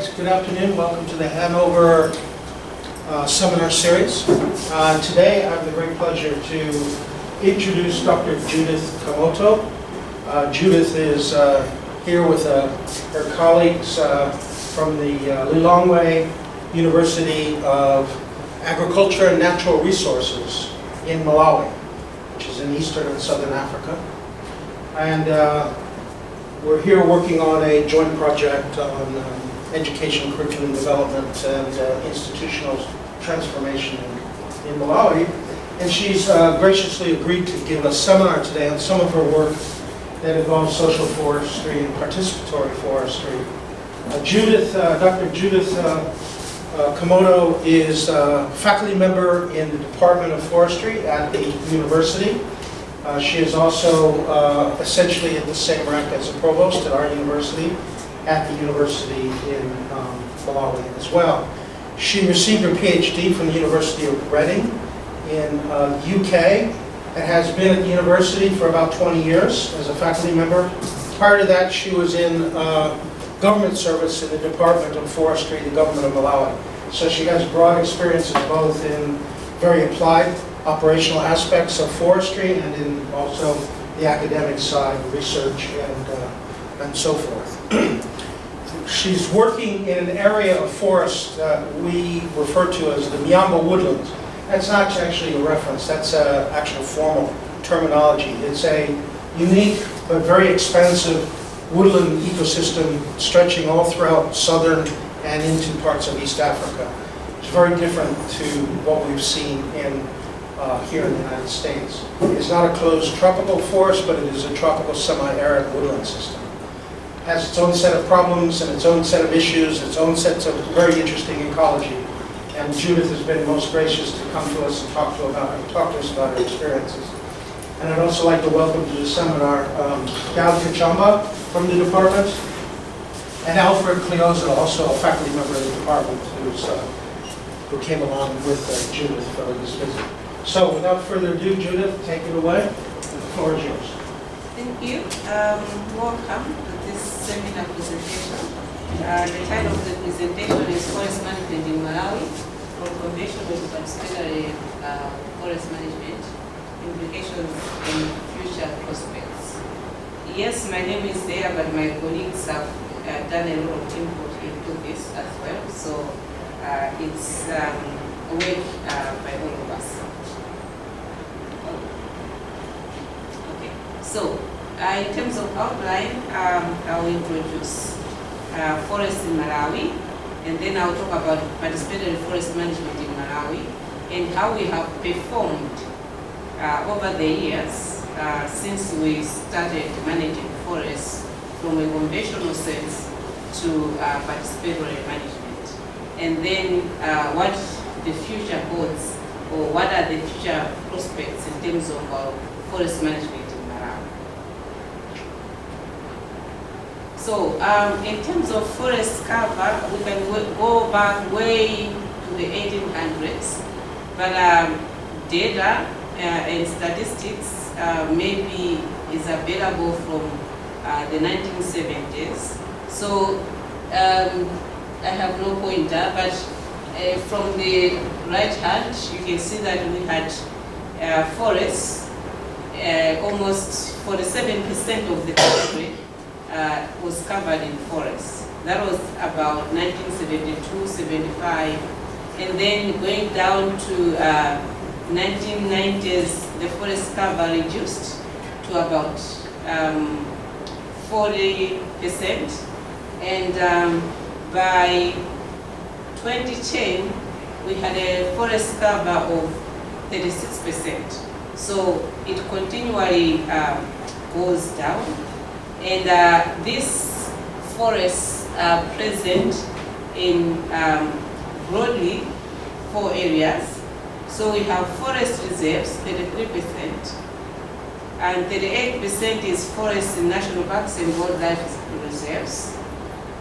right, good afternoon. Welcome to the Hanover seminar series. Today I have the great pleasure to introduce Dr. Judith Kamoto. Judith is here with her colleagues from the Lilongwe University of Agriculture and Natural Resources in Malawi, which is in eastern and southern Africa. And we're here working on a joint project on education, curriculum development, and institutional transformation in Malawi. And she's graciously agreed to give a seminar today on some of her work that involves social forestry and participatory forestry. Dr. Judith Kamoto is a faculty member in the Department of Forestry at the university. She is also essentially at the same rank as a provost at our university, at the university in Malawi as well. She received her PhD from the University of Reading in UK and has been at the university for about 20 years as a faculty member. Prior to that, she was in government service in the Department of Forestry, the government of Malawi. So she has broad experiences both in very applied operational aspects of forestry and in also the academic side, research and so forth. She's working in an area of forest that we refer to as the Miamba woodlands. That's not actually a reference, that's an actual formal terminology. It's a unique but very expansive woodland ecosystem stretching all throughout southern and into parts of East Africa. It's very different to what we've seen here in the United States. It's not a closed tropical forest, but it is a tropical semi-arid woodland system. It has its own set of problems and its own set of issues, its own sets of very interesting ecology. And Judith has been most gracious to come to us and talk to us about her experiences. And I'd also like to welcome to the seminar Gal Kachamba from the department, and Alfred Cleoza, also a faculty member of the department, who came along with Judith for this visit. So without further ado, Judith, take it away. The floor is yours. Thank you. Welcome to this seminar presentation. The title of the presentation is Forest Management in Malawi, from conventional to participatory forest management, implications and future prospects. Yes, my name is there, but my colleagues have done a lot of input into this as well, so it's a work by all of us. Okay, so in terms of outline, I'll introduce forest in Malawi, and then I'll talk about participatory forest management in Malawi and how we have performed over the years since we started managing forests from a conventional sense to participatory management, and then what the future holds, or what are the future prospects in terms of forest management in Malawi. So in terms of forest cover, we can go back way to the 1800s, but data and statistics maybe is available from the 1970s. So I have no pointer, but from the right hand, you can see that we had forests, almost 47% of the country was covered in forests. That was about 1972, 75, and then going down to 1990s, the forest cover reduced to about 40%, and by 2010 we had a forest cover of 36%. So it continually goes down, and these forests are present in broadly 4 areas. So we have forest reserves, 33%, and 38% is forests in national parks and wildlife reserves,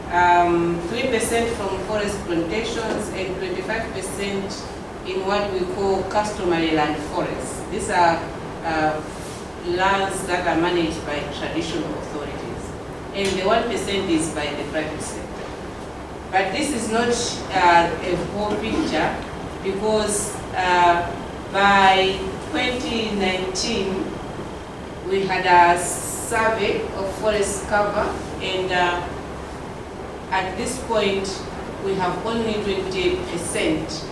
3% from forest plantations, and 25% in what we call customary land forests. These are lands that are managed by traditional authorities, and the 1% is by the private sector. But this is not a whole picture, because by 2019 we had a survey of forest cover, and at this point we have only 20%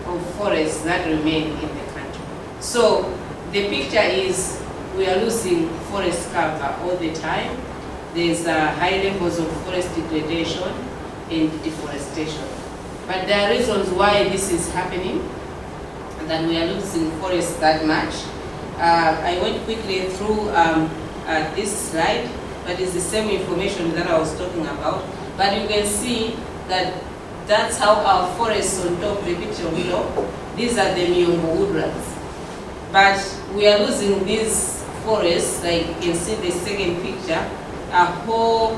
of forests that remain in the country. So the picture is we are losing forest cover all the time. There's high levels of forest degradation and deforestation. But there are reasons why this is happening, that we are losing forests that much. I went quickly through this slide, but it's the same information that I was talking about. But you can see that that's how our forests on top, the picture on top, these are the Miombo woodlands. But we are losing these forests, like you can see the second picture, a whole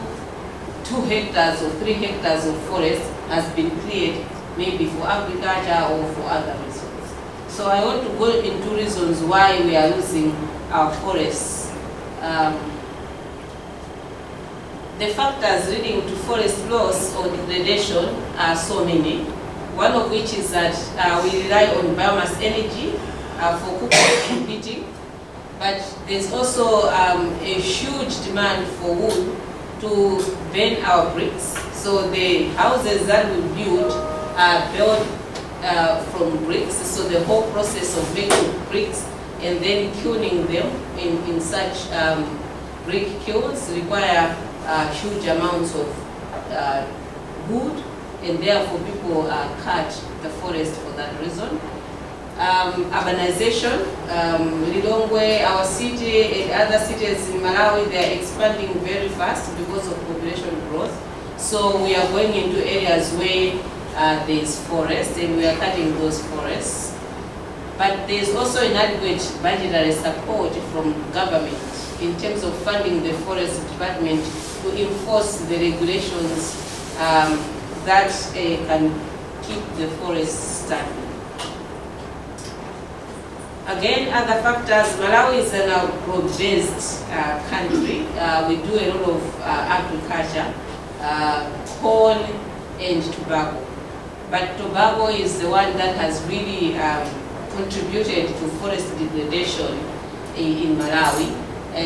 2 hectares or 3 hectares of forest has been cleared, maybe for agriculture or for other reasons. So I want to go into reasons why we are losing our forests. The factors leading to forest loss or degradation are so many. One of which is that we rely on biomass energy for cooking and heating. But there's also a huge demand for wood to burn our bricks. So the houses that we build are built from bricks. So the whole process of making bricks and then kilning them in such brick kilns require huge amounts of wood, and therefore people cut the forest for that reason. Urbanization, Lilongwe, our city and other cities in Malawi, they are expanding very fast because of population growth. So we are going into areas where there is forest, and we are cutting those forests. But there is also inadequate budgetary support from government in terms of funding the forest department to enforce the regulations that can keep the forest standing. Again, other factors, Malawi is an agro-based country. We do a lot of agriculture, corn and tobacco. But tobacco is the one that has really contributed to forest degradation in Malawi.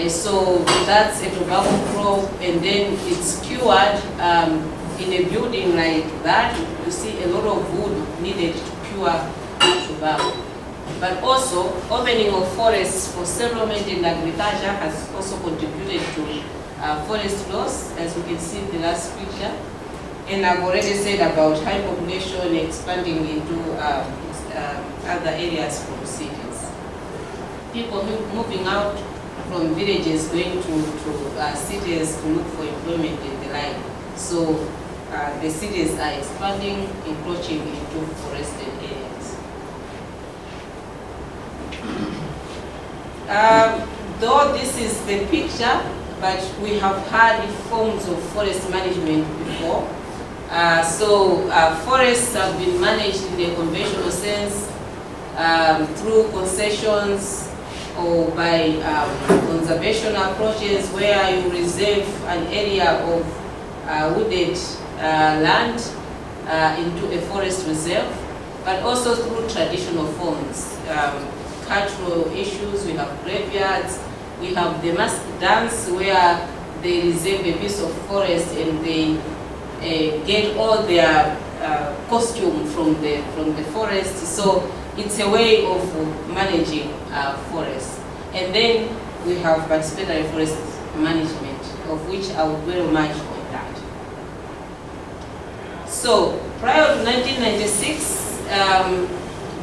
So that's a tobacco crop, and then it's cured in a building like that. You see a lot of wood needed to cure tobacco. But also, opening of forests for settlement and agriculture has also contributed to forest loss, as you can see in the last picture. And I've already said about high population expanding into other areas from cities. People moving out from villages going to cities to look for employment and the like. So the cities are expanding, encroaching into forested areas. Though this is the picture, but we have had forms of forest management before. Forests have been managed in the conventional sense through concessions or by conservation approaches, where you reserve an area of wooded land into a forest reserve, but also through traditional forms. Cultural issues, we have graveyards, we have the mask dance, where they reserve a piece of forest and they get all their costume from the forest. So it's a way of managing forests. And then we have participatory forest management, of which I will dwell much on that. So prior to 1996,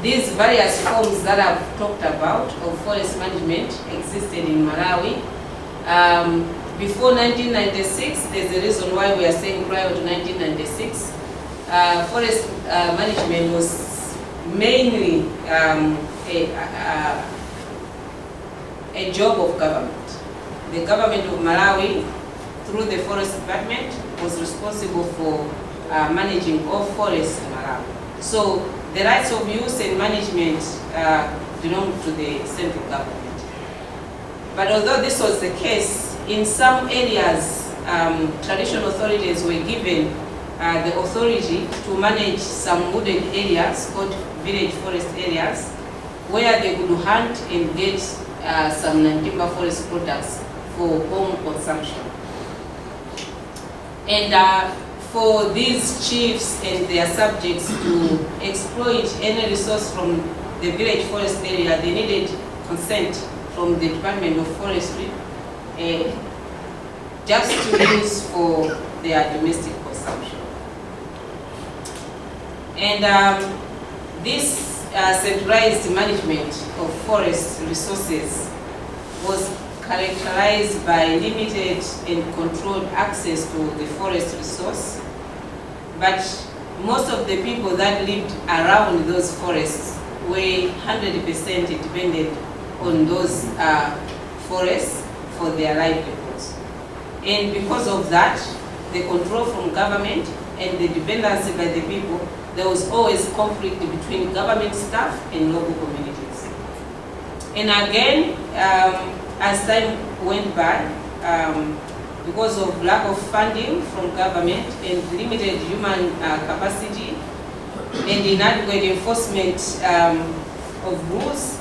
these various forms that I've talked about of forest management existed in Malawi. Before 1996, there's a reason why we are saying prior to 1996, forest management was mainly a job of government. The government of Malawi, through the forest department, was responsible for managing all forests in Malawi. So the rights of use and management belong to the central government. But although this was the case, in some areas, traditional authorities were given the authority to manage some wooded areas called village forest areas where they could hunt and get some non-timber forest products for home consumption. And for these chiefs and their subjects to exploit any resource from the village forest area, they needed consent from the Department of Forestry just to use for their domestic consumption. And this centralized management of forest resources was characterized by limited and controlled access to the forest resource, but most of the people that lived around those forests were 100% dependent on those forests for their livelihoods. And because of that, the control from government and the dependency by the people, there was always conflict between government staff and local communities. And again, as time went by, because of lack of funding from government and limited human capacity and inadequate enforcement of rules,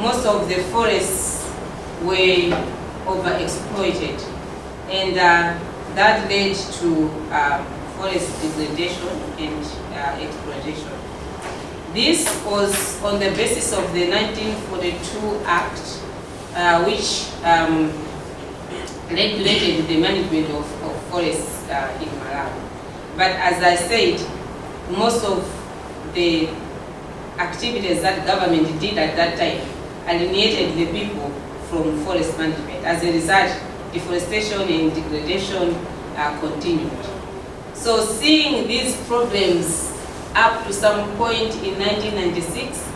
most of the forests were overexploited, and that led to forest degradation and exploitation. This was on the basis of the 1942 Act, which regulated the management of forests in Malawi. But as I said, most of the activities that government did at that time alienated the people from forest management. As a result, deforestation and degradation continued. So seeing these problems up to some point in 1996,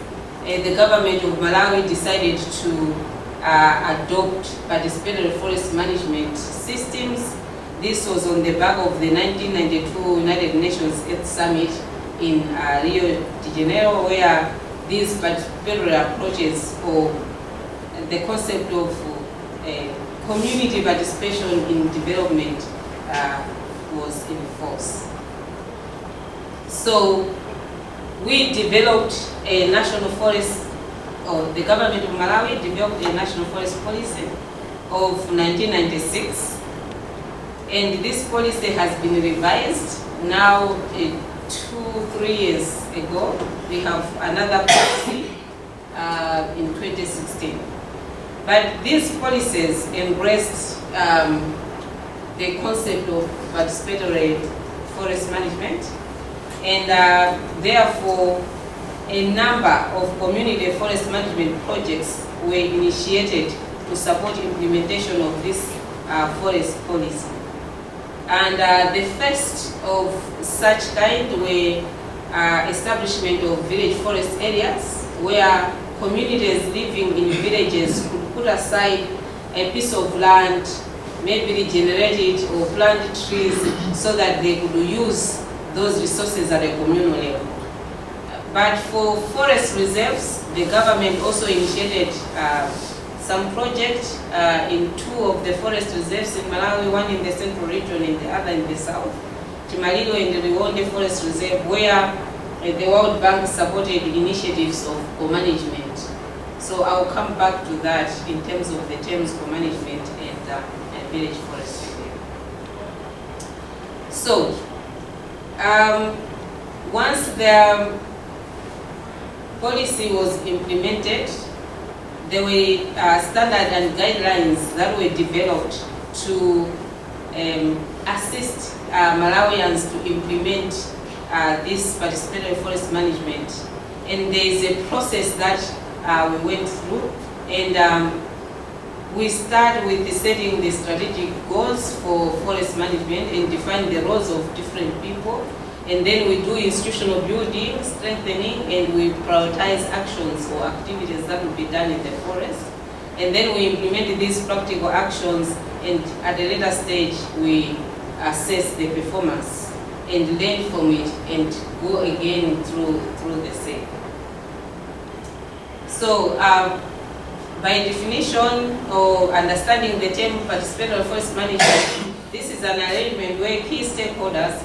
the government of Malawi decided to adopt participatory forest management systems. This was on the back of the 1992 United Nations Earth Summit in Rio de Janeiro, where these participatory approaches, or the concept of community participation in development, was in force. So we developed a national forest, or the government of Malawi developed a national forest policy of 1996, and this policy has been revised. Now 2-3 years ago, we have another policy in 2016. But these policies embraced the concept of participatory forest management, and therefore a number of community forest management projects were initiated to support implementation of this forest policy. And the first of such kind were establishment of village forest areas, where communities living in villages could put aside a piece of land, maybe regenerate it or plant trees so that they could use those resources at a communal level. But for forest reserves, the government also initiated some projects in 2 of the forest reserves in Malawi, one in the central region and the other in the south, Timalilo and the Rwonde Forest Reserve, where the World Bank supported initiatives of co-management. So I'll come back to that in terms of the terms co-management and village forestry. So once the policy was implemented, there were standards and guidelines that were developed to assist Malawians to implement this participatory forest management. And there is a process that we went through, and we start with setting the strategic goals for forest management and define the roles of different people. And then we do institutional building, strengthening, and we prioritize actions or activities that will be done in the forest. And then we implement these practical actions, and at a later stage, we assess the performance and learn from it and go again through the same. So by definition or understanding the term participatory forest management, this is an arrangement where key stakeholders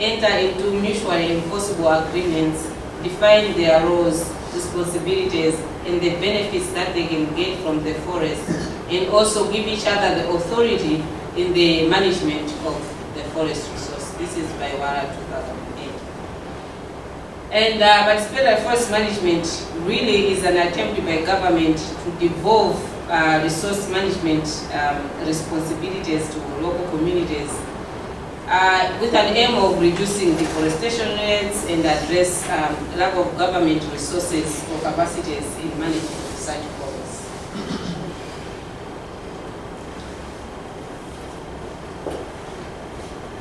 enter into mutually enforceable agreements, define their roles, responsibilities, and the benefits that they can get from the forest, and also give each other the authority in the management of the forest resource. This is by WARA 2008. And participatory forest management really is an attempt by government to devolve resource management responsibilities to local communities with an aim of reducing deforestation rates and address lack of government resources or capacities in managing such forests.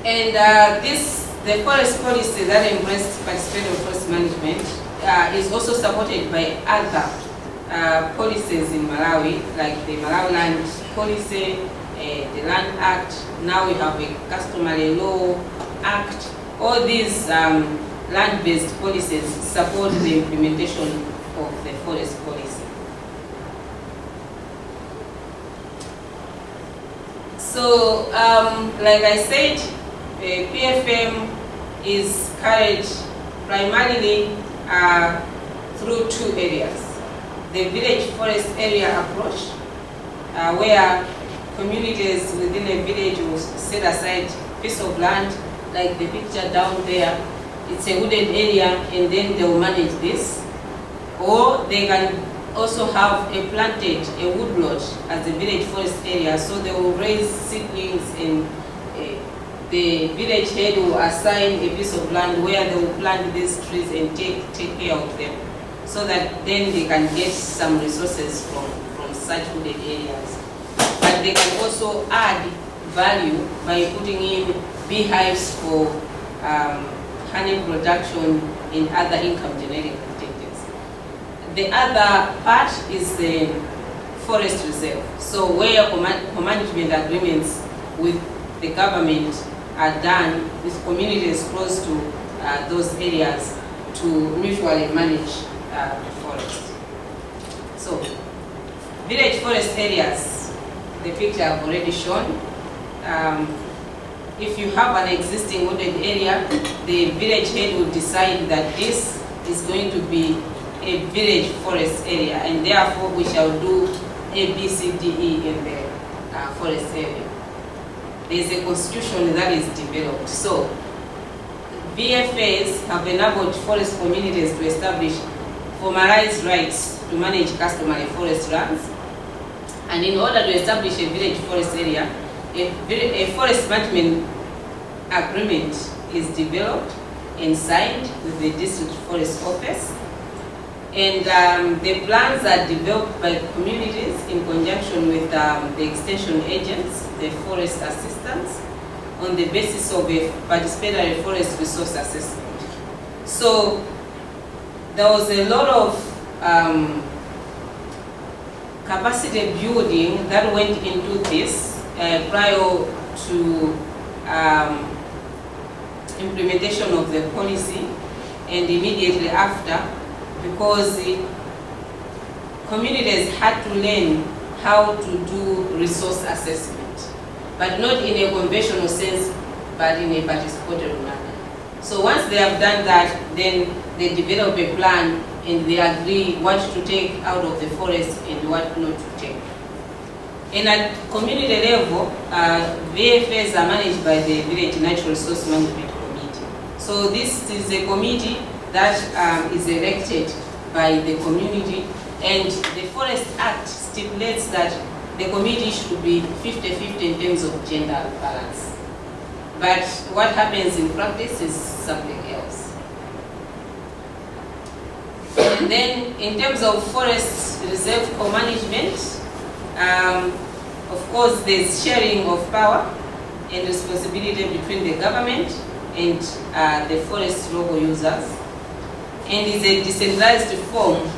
And the forest policy that embraced participatory forest management is also supported by other policies in Malawi, like the Malawi Land Policy, the Land Act. Now we have a Customary Law Act. All these land-based policies support the implementation of the forest policy. So, like I said, PFM is carried primarily through two areas. The village forest area approach, where communities within a village will set aside a piece of land, like the picture down there. It's a wooded area, and then they will manage this. Or they can also have a planted, a woodlot as a village forest area, so they will raise seedlings, and the village head will assign a piece of land where they will plant these trees and take care of them, so that then they can get some resources from such wooded areas. But they can also add value by putting in beehives for honey production and other income generating activities. The other part is the forest reserve. So where co-management agreements with the government are done with communities close to those areas to mutually manage the forest. So village forest areas, the picture I've already shown. If you have an existing wooded area, the village head will decide that this is going to be a village forest area, and therefore we shall do A, B, C, D, E in the forest area. There is a constitution that is developed. So VFAs have enabled forest communities to establish formalized rights to manage customary forest lands. And in order to establish a village forest area, a forest management agreement is developed and signed with the district forest office. And the plans are developed by communities in conjunction with the extension agents, the forest assistants, on the basis of a participatory forest resource assessment. So there was a lot of capacity building that went into this prior to implementation of the policy and immediately after, because communities had to learn how to do resource assessment, but not in a conventional sense, but in a participatory manner. So once they have done that, then they develop a plan and they agree what to take out of the forest and what not to take. And at community level, VFAs are managed by the Village Natural Resource Management Committee. So this is a committee that is elected by the community, and the Forest Act stipulates that the committee should be 50-50 in terms of gender balance. But what happens in practice is something else. And then in terms of forest reserve co-management, of course there's sharing of power and responsibility between the government and the forest local users. And it's a decentralized form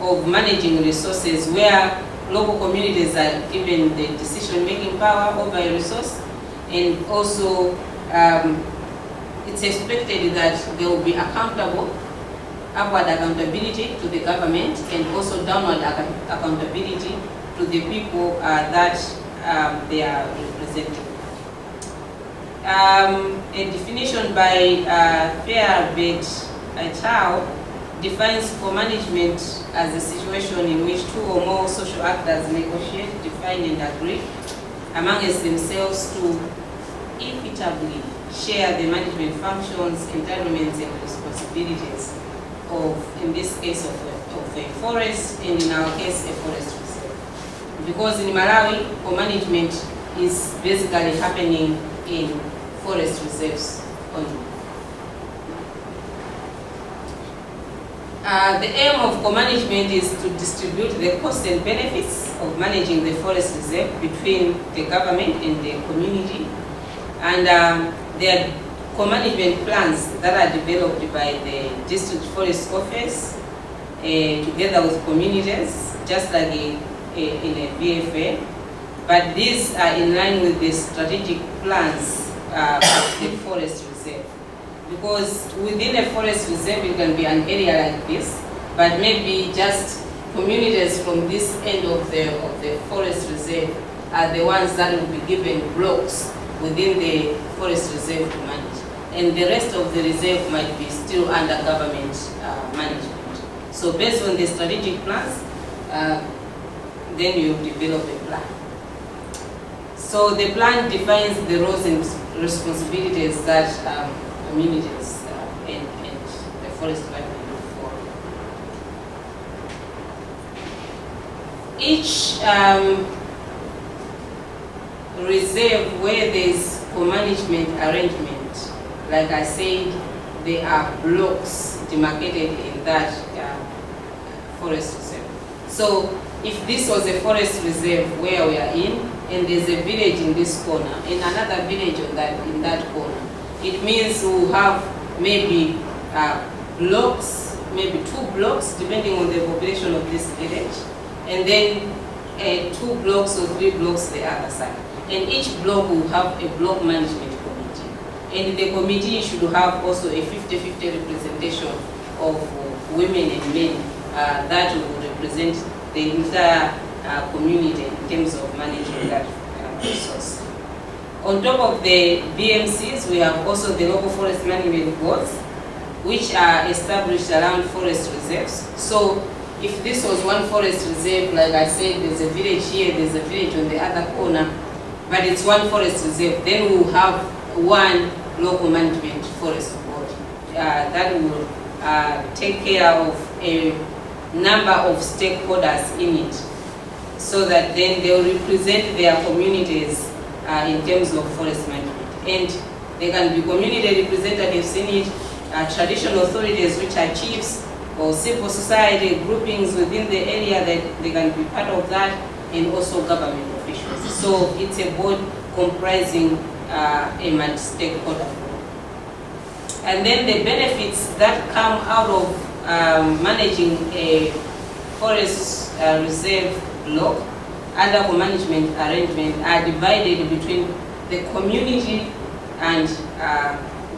of managing resources where local communities are given the decision-making power over a resource, and also it's expected that they will be accountable, upward accountability to the government, and also downward accountability to the people that they are representing. a definition by Fairbeard et al. Defines co-management as a situation in which two or more social actors negotiate, define, and agree amongst themselves to equitably share the management functions, entitlements, and responsibilities of, in this case, of a forest, and in our case, a forest reserve. Because in Malawi, co-management is basically happening in forest reserves only. The aim of co-management is to distribute the costs and benefits of managing the forest reserve between the government and the community. And there are co-management plans that are developed by the District Forest Office together with communities, just like in a VFA. But these are in line with the strategic plans of the forest reserve. Because within a forest reserve, it can be an area like this, but maybe just communities from this end of the forest reserve are the ones that will be given blocks within the forest reserve to manage. And the rest of the reserve might be still under government management. So based on the strategic plans, then you develop a plan. So the plan defines the roles and responsibilities that communities and the forest department look for. Each reserve where there is co-management arrangement, like I said, there are blocks demarcated in that forest reserve. So if this was a forest reserve where we are in, and there's a village in this corner, and another village in that corner, it means we'll have maybe blocks, maybe 2 blocks, depending on the population of this village, and then 2 blocks or 3 blocks the other side. And each block will have a block management committee. And the committee should have also a 50-50 representation of women and men that will represent the entire community in terms of managing that resource. On top of the BMCs, we have also the local forest management boards, which are established around forest reserves. So if this was one forest reserve, like I said, there's a village here, there's a village on the other corner, but it's one forest reserve, then we'll have one local management forest board that will take care of a number of stakeholders in it, so that then they'll represent their communities in terms of forest management. And they can be community representatives in it, traditional authorities, which are chiefs, or civil society groupings within the area that they can be part of that, and also government officials. So it's a board comprising a multi-stakeholder board. And then the benefits that come out of managing a forest reserve block under co-management arrangement are divided between the community and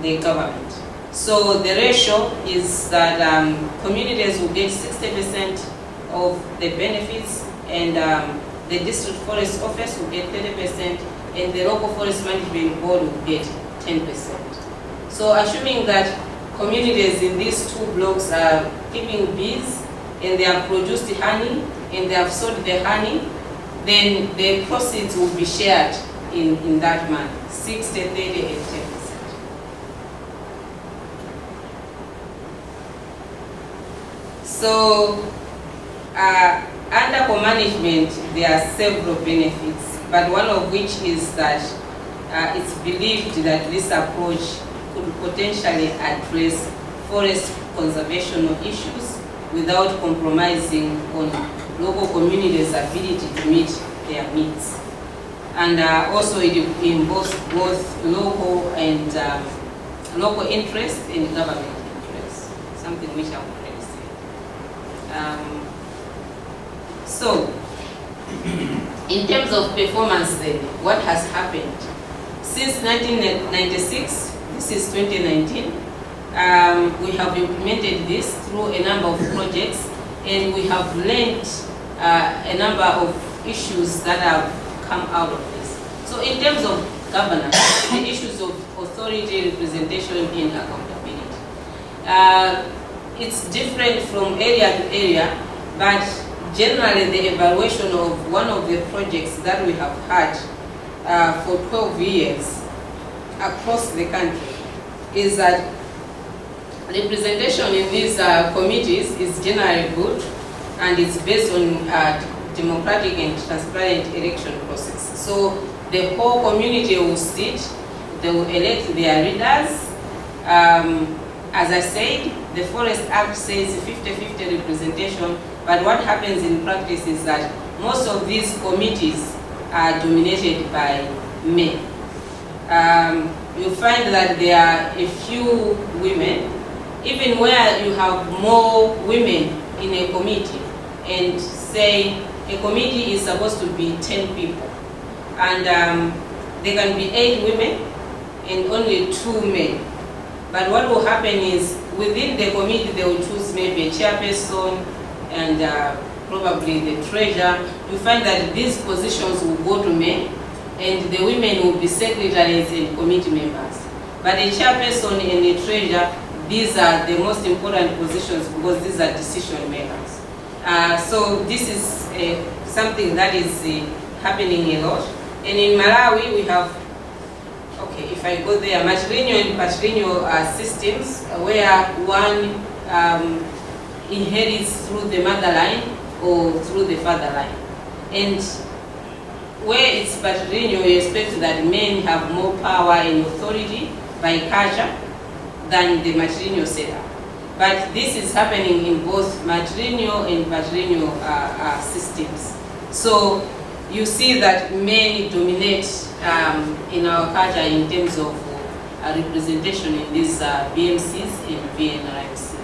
the government. So the ratio is that communities will get 60% of the benefits, and the district forest office will get 30%, and the local forest management board will get 10%. So assuming that communities in these 2 blocks are keeping bees, and they have produced honey, and they have sold the honey, then the proceeds will be shared in that manner, 60, 30, and 10%. So under co-management, there are several benefits, but one of which is that it's believed that this approach could potentially address forest conservation issues without compromising on local communities' ability to meet their needs. And also it involves both local and local interest and government interest, something which I've already said. So, in terms of performance then, what has happened? Since 1996, this is 2019, we have implemented this through a number of projects, and we have learned a number of issues that have come out of this. So in terms of governance, the issues of authority, representation, and accountability. It's different from area to area, but generally the evaluation of one of the projects that we have had for 12 years across the country is that representation in these committees is generally good, and it's based on democratic and transparent election process. So the whole community will sit, they will elect their leaders. As I said, the Forest Act says 50-50 representation, but what happens in practice is that most of these committees are dominated by men. You find that there are a few women, even where you have more women in a committee, and say a committee is supposed to be 10 people, and there can be 8 women and only 2 men. But what will happen is within the committee they will choose maybe a chairperson and probably the treasurer. You find that these positions will go to men, and the women will be secretaries and committee members. But the chairperson and the treasurer, these are the most important positions because these are decision makers. So this is something that is happening a lot. And in Malawi we have, okay, if I go there, matrilineal and patrilineal systems where one inherits through the mother line or through the father line. And where it's patrilineal, you expect that men have more power and authority by culture than the matrilineal setup. But this is happening in both matrilineal and patrilineal systems. So you see that men dominate in our culture in terms of representation in these BMCs and VNRMCs.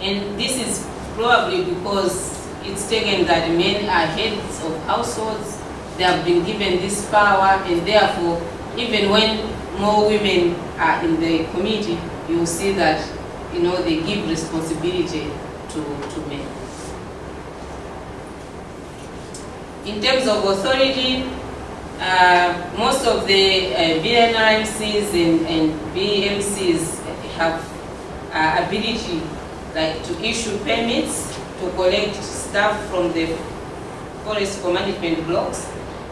And this is probably because it's taken that men are heads of households, they have been given this power, and therefore, even when more women are in the committee, you will see that, you know, they give responsibility to men. In terms of authority, most of the VNRMCs and BMCs have ability like to issue permits to collect staff from the forest management blocks,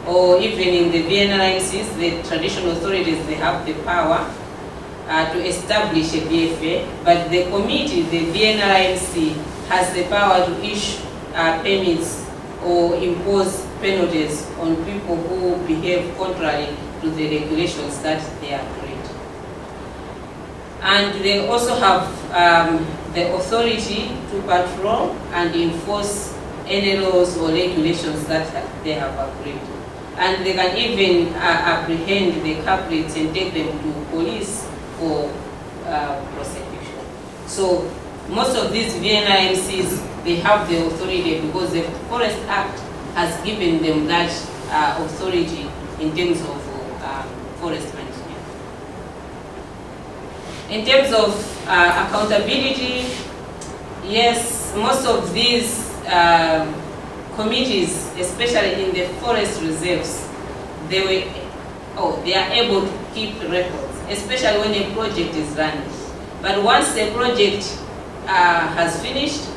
or even in the VNRMCs, the traditional authorities, they have the power to establish a BFA, but the committee, the VNRMC, has the power to issue permits or impose penalties on people who behave contrary to the regulations that they have created. And they also have the authority to patrol and enforce any laws or regulations that they have agreed. And they can even apprehend the culprits and take them to police for prosecution. So most of these VNRMCs, they have the authority because the Forest Act has given them that authority in terms of forest management. In terms of accountability, yes, most of these committees, especially in the forest reserves, they are able to keep records, especially when a project is running. But once the project has finished,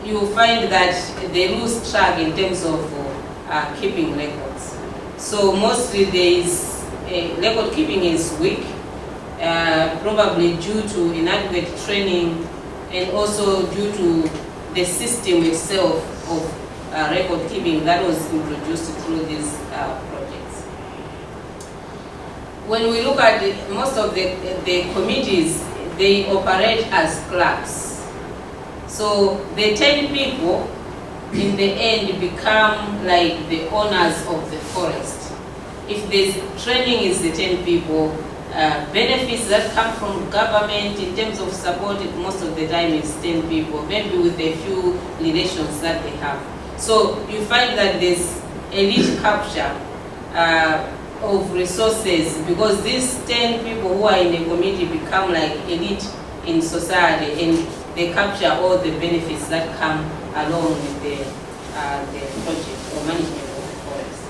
you will find that they lose track in terms of keeping records. So mostly there is record keeping is weak, probably due to inadequate training and also due to the system itself of record keeping that was introduced through these projects. When we look at most of the committees, they operate as clubs. So the 10 people in the end become like the owners of the forest. If there's training is the 10 people, benefits that come from government in terms of support, most of the time is 10 people, maybe with a few relations that they have. So you find that there's elite capture of resources because these 10 people who are in the community become like elite in society, and they capture all the benefits that come along with the project or management of the forest.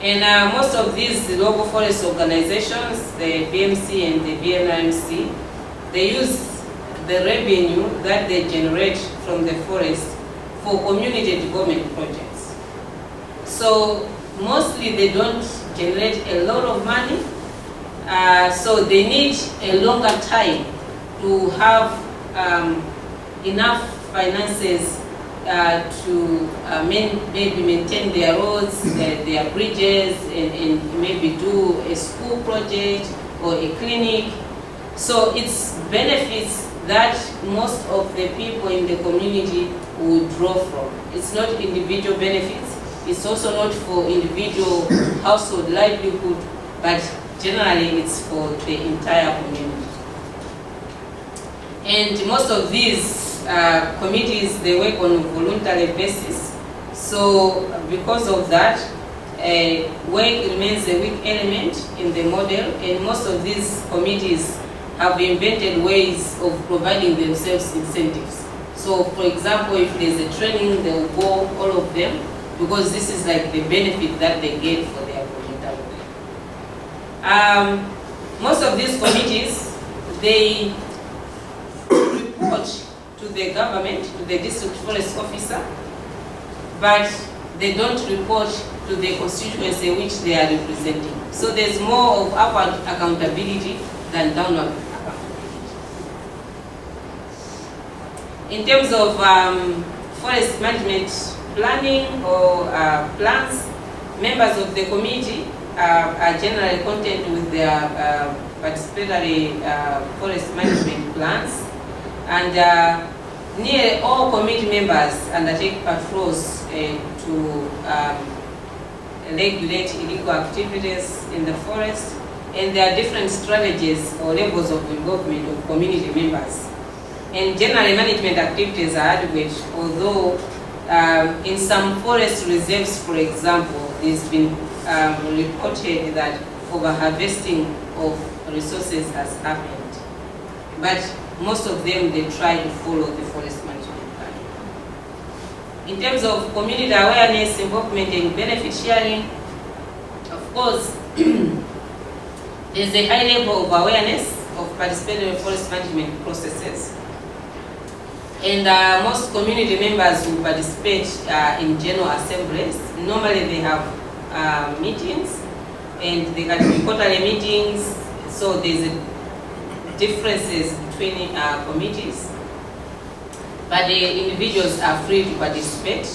And most of these local forest organizations, the BMC and the BNIMC, they use the revenue that they generate from the forest for community development projects. So mostly they don't generate a lot of money, so they need a longer time to have enough finances to maybe maintain their roads, their bridges, and maybe do a school project or a clinic. So it's benefits that most of the people in the community will draw from. It's not individual benefits. It's also not for individual household livelihood, but generally it's for the entire community. And most of these committees, they work on a voluntary basis. So because of that, work remains a weak element in the model, and most of these committees have invented ways of providing themselves incentives. So for example, if there's a training, they will go, all of them, because this is like the benefit that they get for their voluntary work. Most of these committees, they report to the government, to the district forest officer, but they don't report to the constituency which they are representing. So there's more of upward accountability than downward accountability. In terms of forest management planning or plans, members of the committee are generally content with their participatory forest management plans, and nearly all committee members undertake patrols to regulate illegal activities in the forest, and there are different strategies or levels of involvement of community members. And generally management activities are adequate, although in some forest reserves, for example, there's been reported that over-harvesting of resources has happened. But most of them, they try to follow the forest management plan. In terms of community awareness, involvement, and benefit sharing, of course, there's a high level of awareness of participatory forest management processes. And most community members who participate in general assemblies, normally they have meetings, and they can be quarterly meetings, so there's differences between committees. But the individuals are free to participate,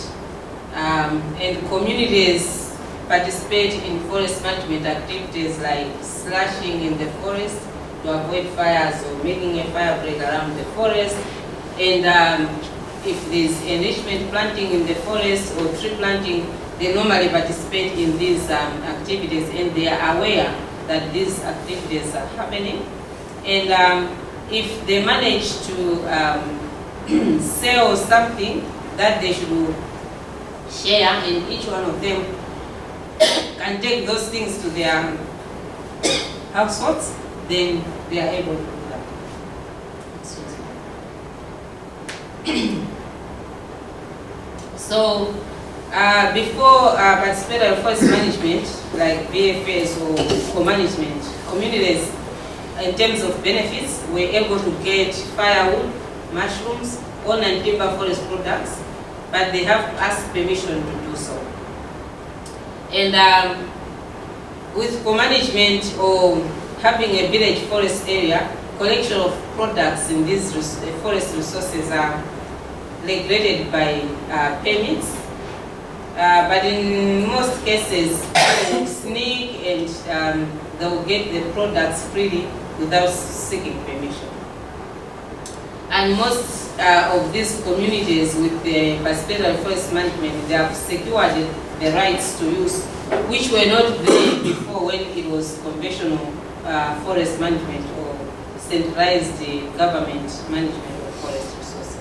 and communities participate in forest management activities like slashing in the forest to avoid fires or making a fire break around the forest. And if there's enrichment planting in the forest or tree planting, they normally participate in these activities, and they are aware that these activities are happening. And if they manage to sell something that they should share, and each one of them can take those things to their households, then they are able to do that. So before participatory forest management, like VFS or co-management, communities, in terms of benefits, were able to get firewood, mushrooms, own and timber forest products, but they have to ask permission to do so. And with co-management or having a village forest area, collection of products in these forest resources are regulated by permits. But in most cases, they will sneak and they will get the products freely without seeking permission. And most of these communities with the participatory forest management, they have secured the rights to use, which were not there before when it was conventional forest management or centralized government management of forest resources.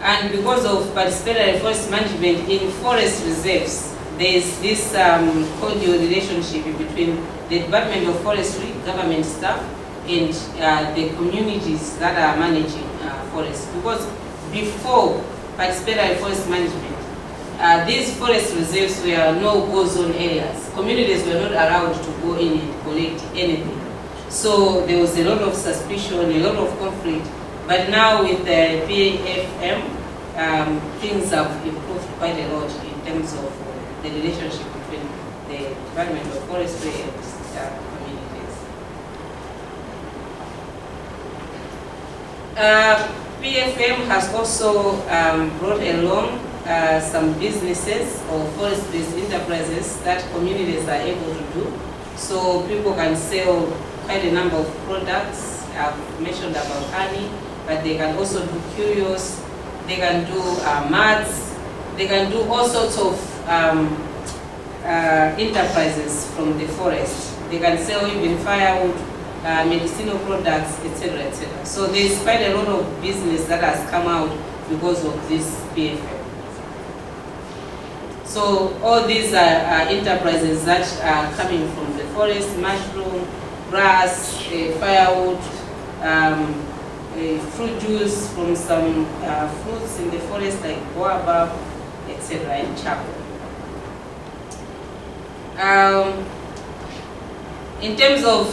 And because of participatory forest management in forest reserves, there is this cordial relationship between the Department of Forestry, government staff, and the communities that are managing forests. Because before participatory forest management, these forest reserves were no-go zone areas. Communities were not allowed to go in and collect anything. So there was a lot of suspicion, a lot of conflict. But now with the PAFM, things have improved quite a lot in terms of the relationship between the Department of Forestry and communities. PFM has also brought along some businesses or forest-based enterprises that communities are able to do. So people can sell quite a number of products. I've mentioned about honey, but they can also do curios, they can do mats, they can do all sorts of enterprises from the forest. They can sell even firewood, medicinal products, etc., etc. So there's quite a lot of business that has come out because of this PFM. So all these are enterprises that are coming from the forest: mushroom, grass, firewood, fruit juice from some fruits in the forest like guava, etc., and charcoal. In terms of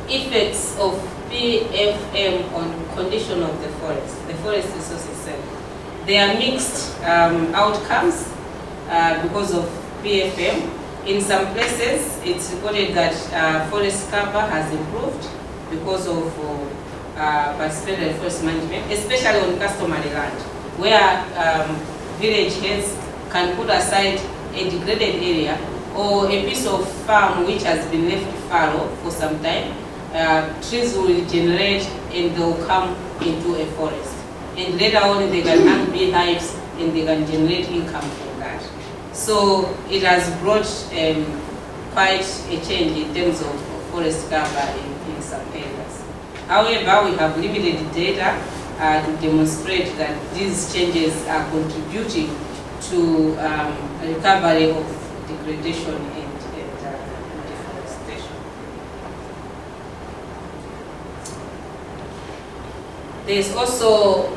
effects of PFM on condition of the forest resource itself, there are mixed outcomes because of PFM. In some places, it's reported that forest cover has improved because of participatory forest management, especially on customary land, where village heads can put aside a degraded area or a piece of farm which has been left fallow for some time. Trees will regenerate and they will come into a forest. And later on, they can hang beehives and they can generate income from that. So it has brought quite a change in terms of forest cover in some areas. However, we have limited data to demonstrate that these changes are contributing to recovery of degradation and deforestation. There is also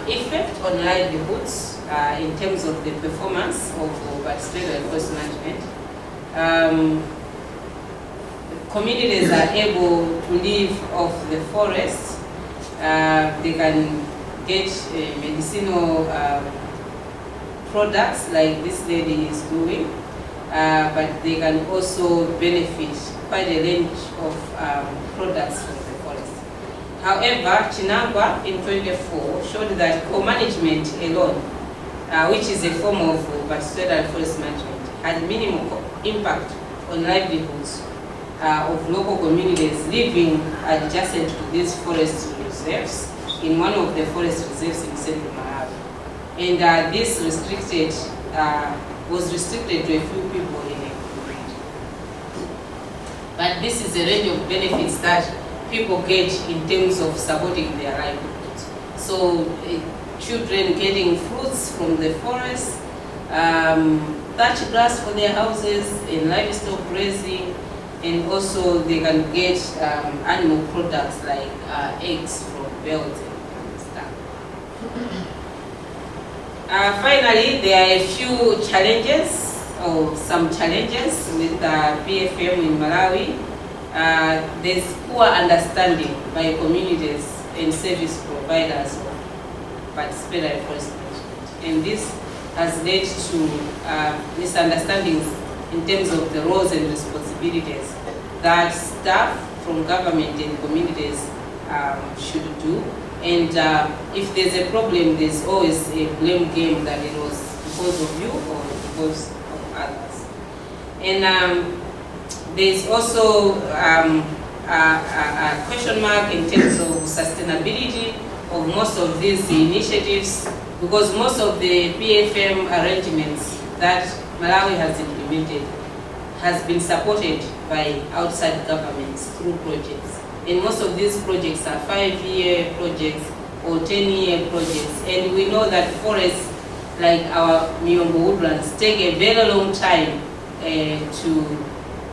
effect on livelihoods in terms of the performance of participatory forest management. Communities are able to live off the forest. They can get medicinal products like this lady is doing, but they can also benefit quite a range of products from the forest. However, Chinangwa in 2024 showed that co-management alone, which is a form of participatory forest management, had minimal impact on livelihoods of local communities living adjacent to these forest reserves in one of the forest reserves in central Malawi. And this was restricted to a few people in a community. But this is a range of benefits that people get in terms of supporting their livelihoods. So children getting fruits from the forest, thatch grass for their houses, and livestock grazing, and also they can get animal products like eggs from birds and stuff. Finally, there are a few challenges, or some challenges with PFM in Malawi. There's poor understanding by communities and service providers of participatory forest management. And this has led to misunderstandings in terms of the roles and responsibilities that staff from government and communities should do. And if there's a problem, there's always a blame game that it was because of you or because of others. And there's also a question mark in terms of sustainability of most of these initiatives, because most of the PFM arrangements that Malawi has implemented has been supported by outside governments through projects. And most of these projects are 5-year projects or 10-year projects. And we know that forests, like our Miyombo woodlands, take a very long time to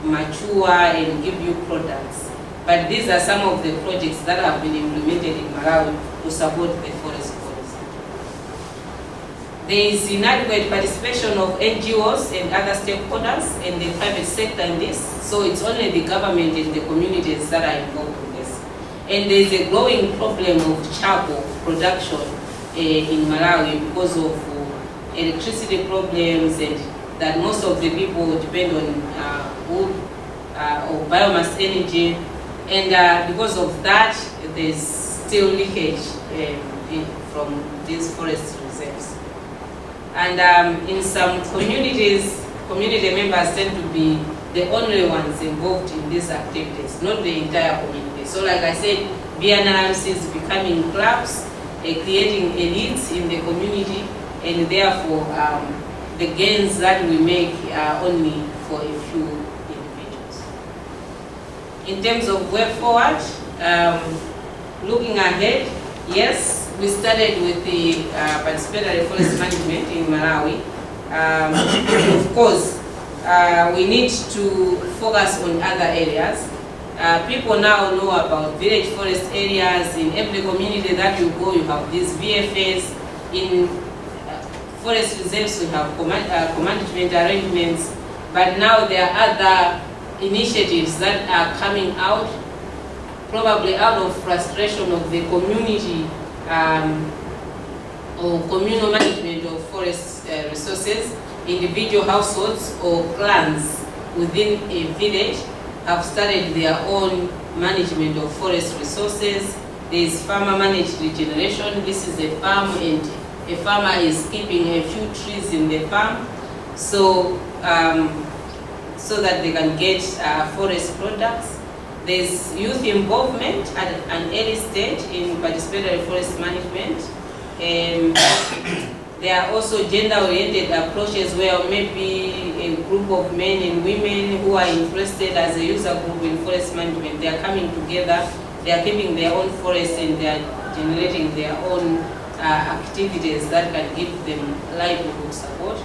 mature and give you products. But these are some of the projects that have been implemented in Malawi to support the forest policy. There is inadequate participation of NGOs and other stakeholders and the private sector in this, so it's only the government and the communities that are involved in this. And there is a growing problem of charcoal production in Malawi because of electricity problems, and that most of the people depend on wood or biomass energy, and because of that, there's still leakage from these forest reserves. And in some communities, community members tend to be the only ones involved in these activities, not the entire community. So like I said, BNRMC is becoming clubs, creating elites in the community, and therefore the gains that we make are only for a few individuals. In terms of way forward, looking ahead, yes, we started with the participatory forest management in Malawi. Of course, we need to focus on other areas. People now know about village forest areas. In every community that you go, you have these VFAs. In forest reserves, we have co-management arrangements. But now there are other initiatives that are coming out, probably out of frustration of the community or communal management of forest resources. Individual households or clans within a village have started their own management of forest resources. There is farmer managed regeneration. This is a farm and a farmer is keeping a few trees in the farm so that they can get forest products. There's youth involvement at an early stage in participatory forest management. There are also gender-oriented approaches where maybe a group of men and women who are interested as a user group in forest management, they are coming together, they are keeping their own forests and they are generating their own activities that can give them livelihood support.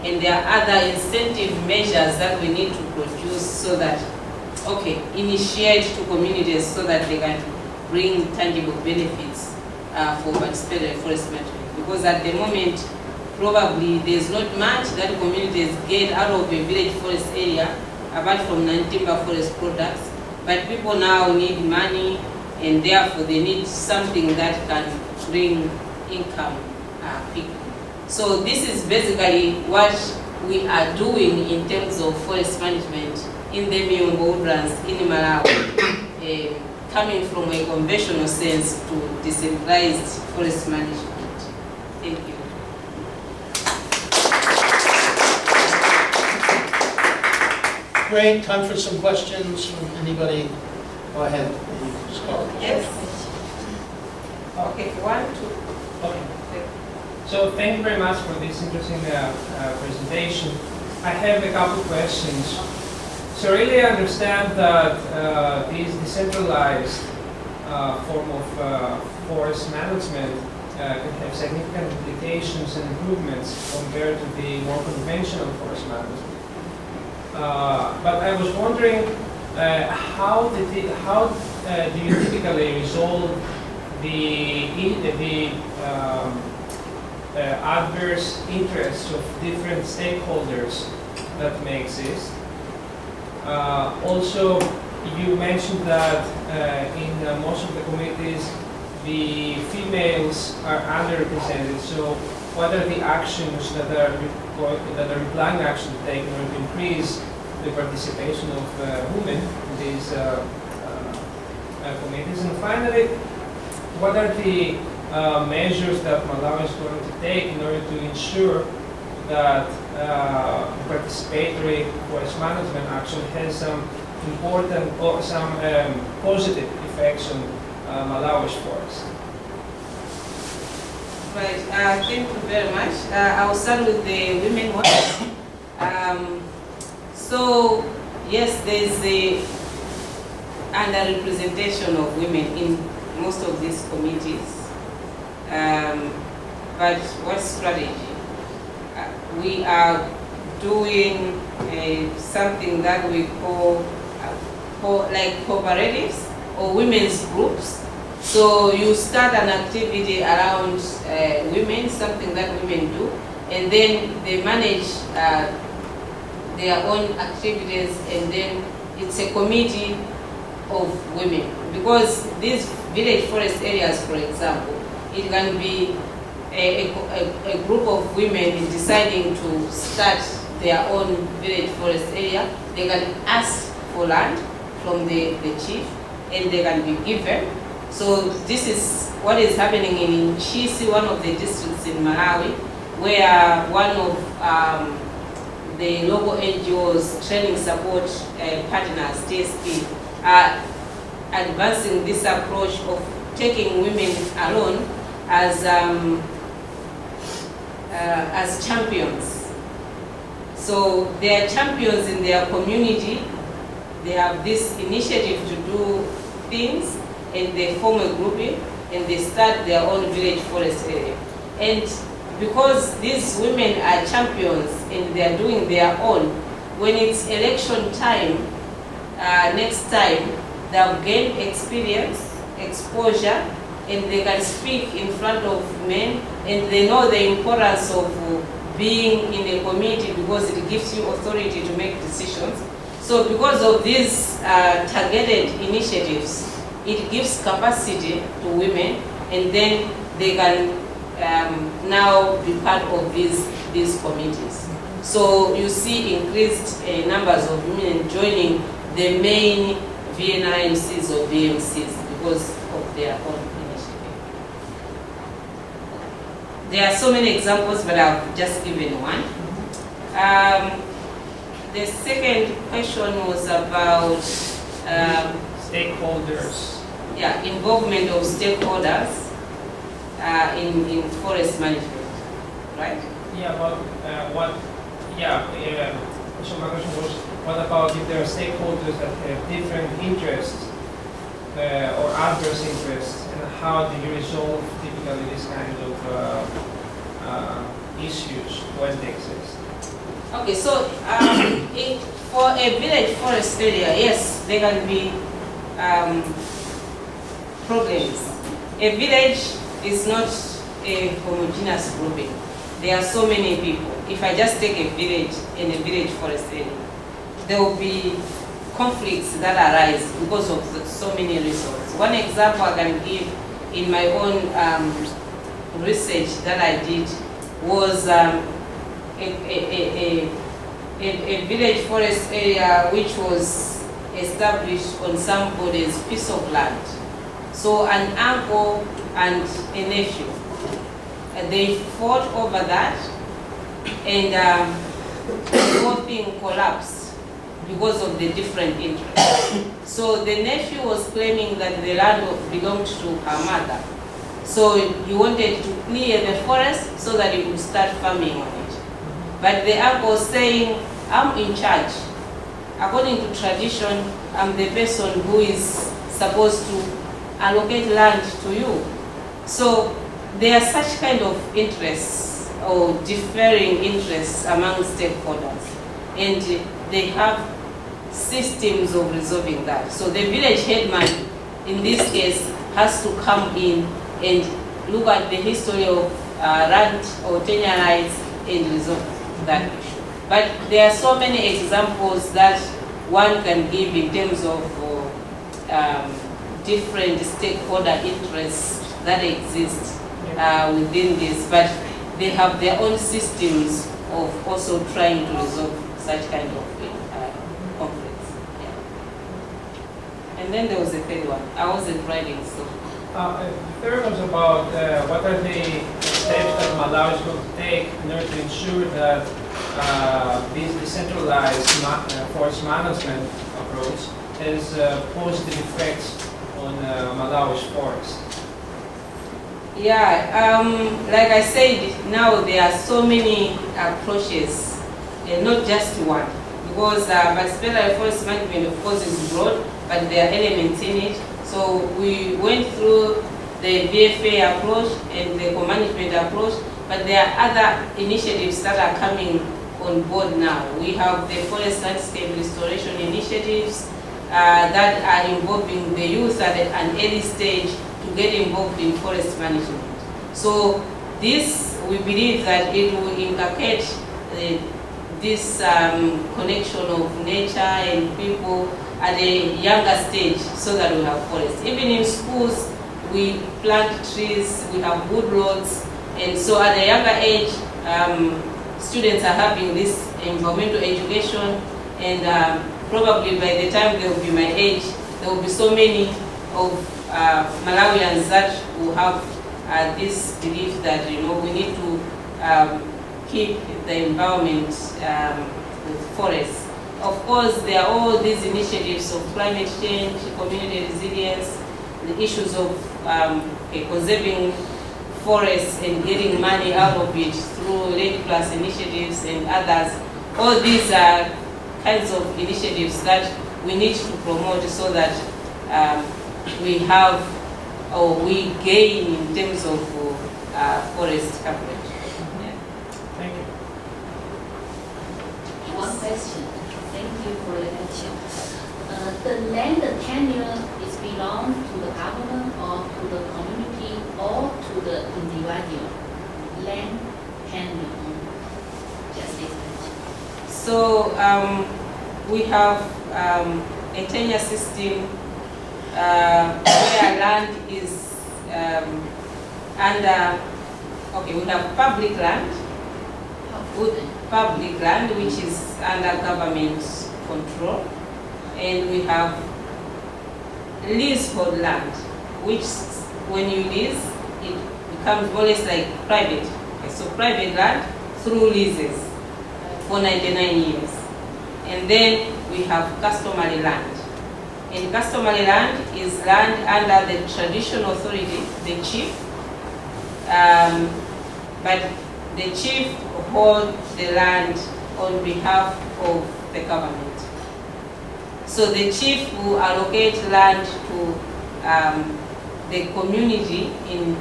And there are other incentive measures that we need to produce so that, initiate to communities so that they can bring tangible benefits for participatory forest management. Because at the moment, probably there's not much that communities get out of a village forest area apart from non-timber forest products. But people now need money, and therefore they need something that can bring income quickly. So this is basically what we are doing in terms of forest management in the Miyombo woodlands in Malawi, coming from a conventional sense to decentralized forest management. Thank you. Great, time for some questions from anybody. Go ahead. Yes. Okay, 1, 2. Okay. So thank you very much for this interesting presentation. I have a couple questions. So really I understand that this decentralized form of forest management can have significant implications and improvements compared to the more conventional forest management. But I was wondering, how do you typically resolve the adverse interests of different stakeholders that may exist? Also, you mentioned that in most of the communities, the females are underrepresented. So, what are the actions that are implying action to take in order to increase the participation of women in these communities? And finally, what are the measures that Malawi is going to take in order to ensure that participatory forest management action has some important or some positive effects on Malawi's forest? Right, thank you very much. I'll start with the women one. So, yes, there's the underrepresentation of women in most of these committees. But what strategy? We are doing something that we call like cooperatives or women's groups. So you start an activity around women, something that women do, and then they manage their own activities, and then it's a committee of women. Because these village forest areas, for example, it can be a group of women deciding to start their own village forest area. They can ask for land from the chief, and they can be given. So this is what is happening in Chisi, one of the districts in Malawi, where one of the local NGOs, training support partners, TSP, are advancing this approach of taking women alone as champions. So they are champions in their community. They have this initiative to do things, and they form a grouping, and they start their own village forest area. And because these women are champions and they are doing their own, when it's election time, next time, they have gained experience, exposure, and they can speak in front of men, and they know the importance of being in a committee because it gives you authority to make decisions. So because of these targeted initiatives, it gives capacity to women, and then they can now be part of these committees. So you see increased numbers of women joining the main VNRMCs or VMCs because of their own initiative. There are so many examples, but I've just given one. The second question was about stakeholders. Yeah, involvement of stakeholders in forest management, right? Yeah, but so my question was, what about if there are stakeholders that have different interests or adverse interests, and how do you resolve typically this kind of issues when they exist? Okay, so for a village forest area, yes, there can be problems. A village is not a homogeneous grouping. There are so many people. If I just take a village in a village forest area, there will be conflicts that arise because of so many reasons. One example I can give in my own research that I did was a village forest area which was established on somebody's piece of land. So an uncle and a nephew, they fought over that, and the whole thing collapsed because of the different interests. So the nephew was claiming that the land belonged to her mother. So he wanted to clear the forest so that he could start farming on it. But the uncle was saying, I'm in charge. According to tradition, I'm the person who is supposed to allocate land to you. So there are such kind of interests or differing interests among stakeholders, and they have systems of resolving that. So the village headman, in this case, has to come in and look at the history of land or tenure rights and resolve that issue. But there are so many examples that one can give in terms of different stakeholder interests that exist within this, but they have their own systems of also trying to resolve such kind of conflicts. Yeah. And then there was a third one. I wasn't writing, so. The third was about what are the steps that Malawi is going to take in order to ensure that this decentralized forest management approach has positive effects on Malawi's forest. Yeah, like I said, now there are so many approaches, and not just one, because participatory forest management, of course, is broad, but there are elements in it. So we went through the VFA approach and the co-management approach, but there are other initiatives that are coming on board now. We have the forest landscape restoration initiatives that are involving the youth at an early stage to get involved in forest management. So this, we believe that it will inculcate this connection of nature and people at a younger stage, so that we have forests. Even in schools, we plant trees, we have good roads, and so at a younger age, students are having this environmental education, and probably by the time they will be my age, there will be so many of Malawians that will have this belief that, you know, we need to keep the environment with forests. Of course, there are all these initiatives of climate change, community resilience, the issues of conserving forests and getting money out of it through RED Plus initiatives and others. All these are kinds of initiatives that we need to promote so that we have, or we gain in terms of forest coverage. Yeah. Thank you. One question. Thank you for the answer. The land tenure is belong to the government or to the community or to the individual? Land tenure. Just this question. So we have a tenure system where land is under, okay, we have public land, which is under government control, and we have leasehold land, which when you lease, it becomes more or less like private. Okay, so private land through leases for 99 years. And then we have customary land. And customary land is land under the traditional authority, the chief, but the chief holds the land on behalf of the government. So the chief will allocate land to the community in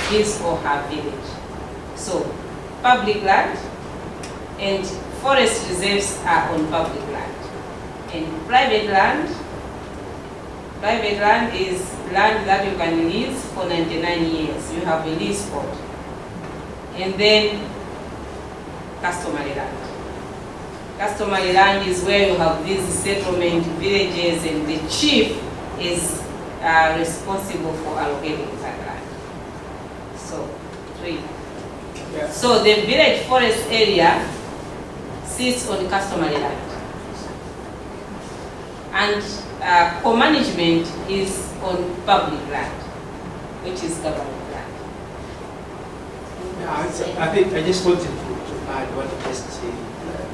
his or her village. So public land and forest reserves are on public land. And private land is land that you can lease for 99 years. You have a leasehold. And then customary land. Customary land is where you have these settlement villages, and the chief is responsible for allocating that land. So, 3. Yeah. So the village forest area sits on customary land. And co-management is on public land, which is government land. I think I just wanted to add what just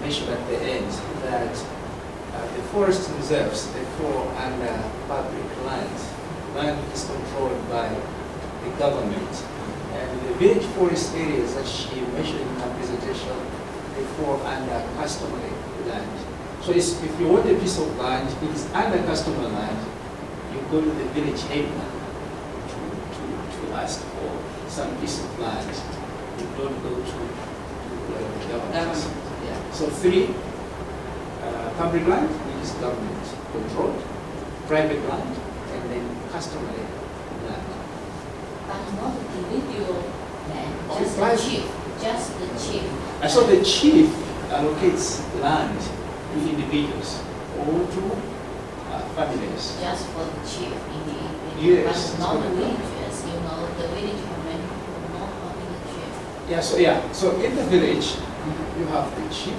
mentioned at the end, that the forest reserves, they fall under public land. Land is controlled by the government. And the village forest areas that she mentioned in her presentation, they fall under customary land. So if you want a piece of land, it is under customary land, you go to the village headman to ask for some piece of land. You don't go to the government. Yeah. So 3, public land, which is government controlled, private land, and then customary land. But not individual land, Oh, just the private. chief. Just the chief. And so the chief allocates land to individuals or to families. Just for the chief in the Yes, but not the it's villages, you know, the village community will not having a chief. So in the village, you have the chief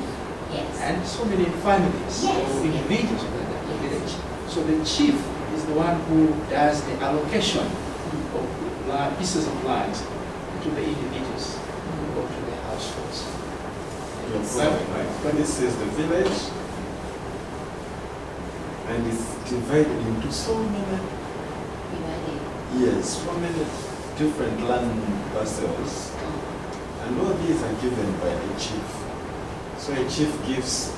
Yes. and so many families Yes. or individuals in the village. So the chief is the one who does the allocation of pieces of land to the individuals or to the households. When it says the village, and it's divided into so many, Divided. yes, so many different land parcels, and all these are given by the chief. So a chief gives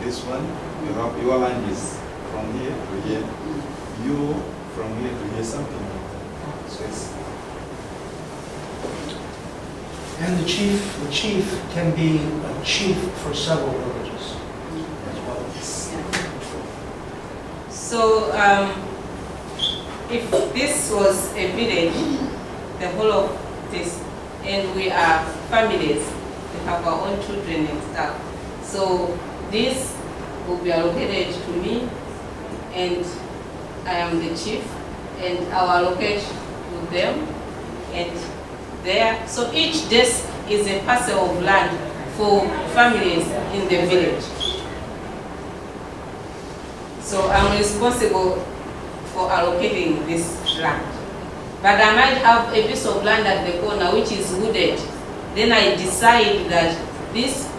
this one, your land is from here to here, you from here to here, something like that. So it's And the chief can be a chief for several villages as well. So if this was a village, the whole of this and we are families. We have our own children and stuff. So this will be allocated to me, and I am the chief, and I'll allocate to them and there. So each desk is a parcel of land for families in the village. So I'm responsible for allocating this land. But I might have a piece of land at the corner which is wooded. Then I decide that this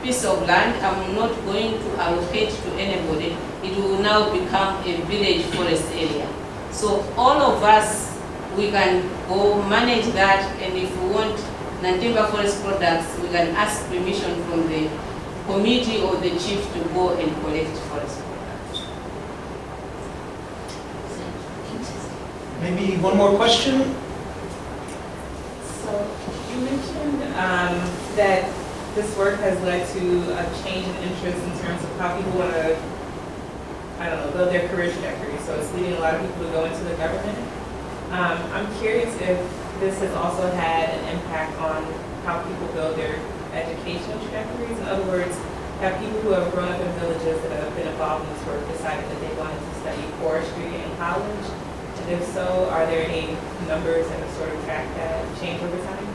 piece of land I'm not going to allocate to anybody. It will now become a village forest area. So all of us, we can go manage that, and if we want non-timber forest products, we can ask permission from the committee or the chief to go and collect forest products. Maybe one more question? So you mentioned that this work has led to a change in interest in terms of how people want to, I don't know, build their career trajectory. So it's leading a lot of people to go into the government. I'm curious if this has also had an impact on how people build their educational trajectories. In other words, have people who have grown up in villages that have been involved in this work decided that they wanted to study forestry in college? And if so, are there any numbers that have sort of tracked that change over time?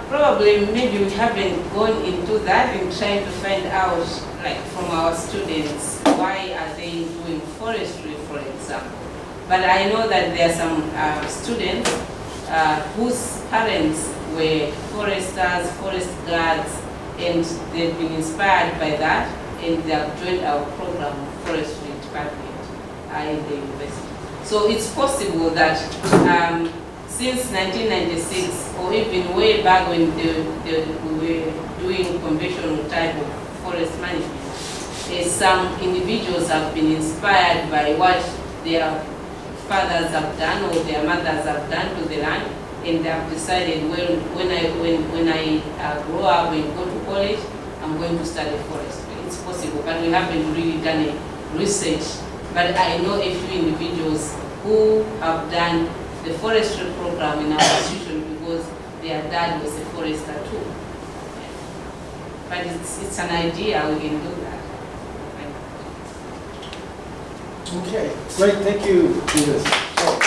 Probably, maybe we haven't gone into that and trying to find out, like from our students, why are they doing forestry, for example. But I know that there are some students whose parents were foresters, forest guards, and they've been inspired by that, and they have joined our program of forestry department in the university. So it's possible that since 1996, or even way back when we were doing conventional type of forest management, some individuals have been inspired by what their fathers have done or their mothers have done to the land, and they have decided, well, when I grow up and go to college, I'm going to study forestry. It's possible, but we haven't really done a research. But I know a few individuals who have done the forestry program in our institution because their dad was a forester too. But it's an idea, we can do that. Okay, great, thank you, Judith. So,